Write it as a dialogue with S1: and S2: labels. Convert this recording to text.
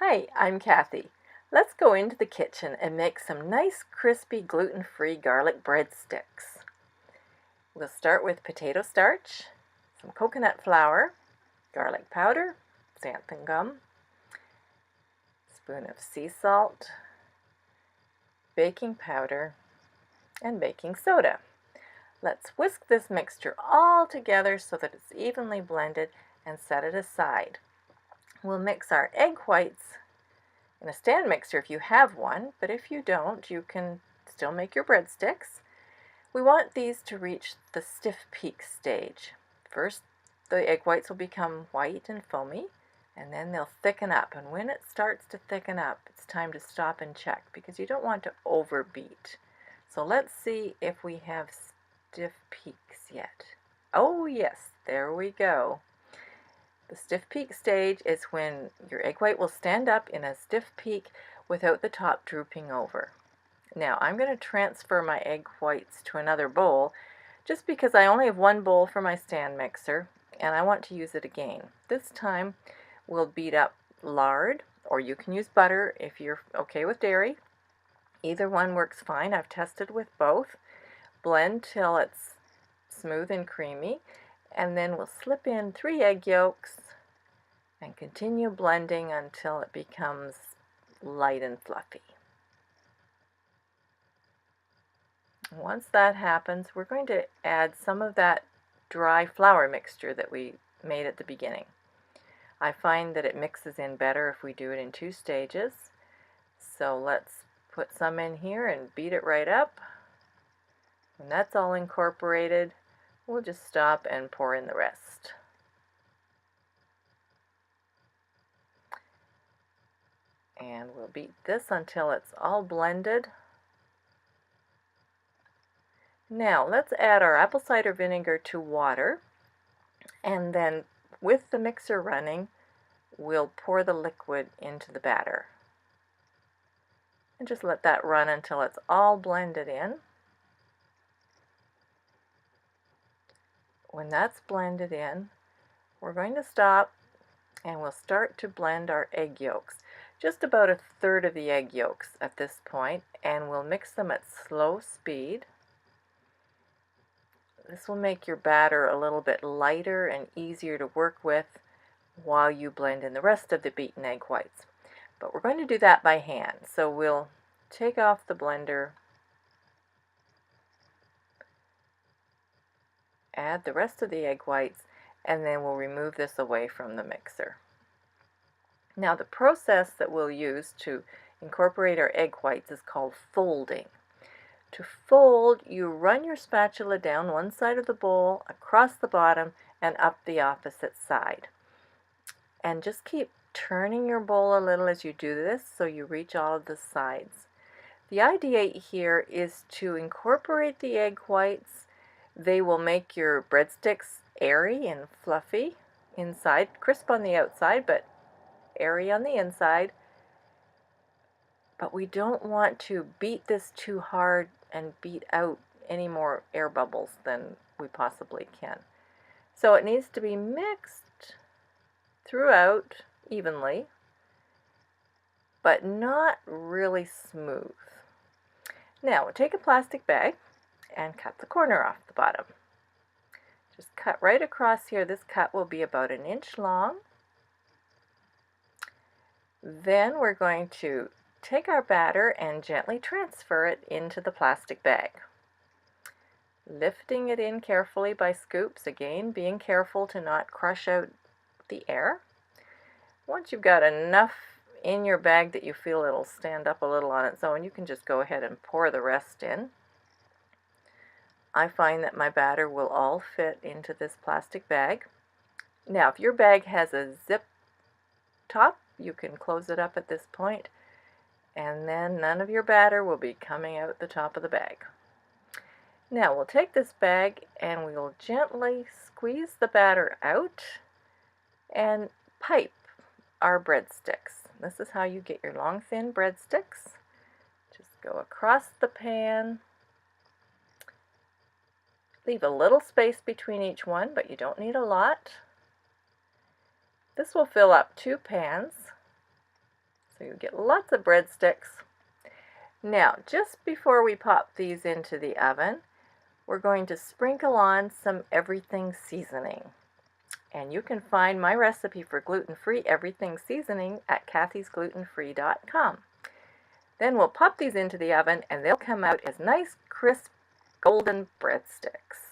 S1: Hi, I'm Kathy. Let's go into the kitchen and make some nice crispy gluten-free garlic breadsticks. We'll start with potato starch, some coconut flour, garlic powder, xanthan gum, spoon of sea salt, baking powder, and baking soda. Let's whisk this mixture all together so that it's evenly blended and set it aside. We'll mix our egg whites in a stand mixer if you have one, but if you don't, you can still make your breadsticks. We want these to reach the stiff peak stage. First, the egg whites will become white and foamy, and then they'll thicken up. And when it starts to thicken up, it's time to stop and check because you don't want to overbeat. So let's see if we have stiff peaks yet. Oh yes, there we go. The stiff peak stage is when your egg white will stand up in a stiff peak without the top drooping over. Now I'm going to transfer my egg whites to another bowl just because I only have one bowl for my stand mixer and I want to use it again. This time we'll beat up lard, or you can use butter if you're okay with dairy. Either one works fine. I've tested with both. Blend till it's smooth and creamy, and then we'll slip in 3 egg yolks and continue blending until it becomes light and fluffy. Once that happens, we're going to add some of that dry flour mixture that we made at the beginning. I find that it mixes in better if we do it in 2 stages. So let's put some in here and beat it right up. When that's all incorporated, we'll just stop and pour in the rest. And we'll beat this until it's all blended. Now let's add our apple cider vinegar to water, and then with the mixer running, we'll pour the liquid into the batter. And just let that run until it's all blended in. When that's blended in, we're going to stop and we'll start to blend our egg yolks. Just about 1/3 of the egg yolks at this point, and we'll mix them at slow speed. This will make your batter a little bit lighter and easier to work with while you blend in the rest of the beaten egg whites. But we're going to do that by hand. So we'll take off the blender, add the rest of the egg whites, and then we'll remove this away from the mixer. Now the process that we'll use to incorporate our egg whites is called folding. To fold, you run your spatula down one side of the bowl, across the bottom, and up the opposite side. And just keep turning your bowl a little as you do this so you reach all of the sides. The idea here is to incorporate the egg whites. They will make your breadsticks airy and fluffy inside, crisp on the outside, but airy on the inside. But we don't want to beat this too hard and beat out any more air bubbles than we possibly can. So it needs to be mixed throughout evenly, but not really smooth. Now we'll take a plastic bag and cut the corner off the bottom. Just cut right across here. This cut will be about 1 inch long. Then we're going to take our batter and gently transfer it into the plastic bag. Lifting it in carefully by scoops, again being careful to not crush out the air. Once you've got enough in your bag that you feel it'll stand up a little on its own, you can just go ahead and pour the rest in. I find that my batter will all fit into this plastic bag. Now if your bag has a zip top, you can close it up at this point, and then none of your batter will be coming out the top of the bag. Now we'll take this bag and we'll gently squeeze the batter out and pipe our breadsticks. This is how you get your long thin breadsticks. Just go across the pan. Leave a little space between each one, but you don't need a lot. This will fill up 2 pans. So you get lots of breadsticks. Now, just before we pop these into the oven, we're going to sprinkle on some everything seasoning. And you can find my recipe for gluten-free everything seasoning at kathysglutenfree.com. Then we'll pop these into the oven and they'll come out as nice, crisp, golden breadsticks.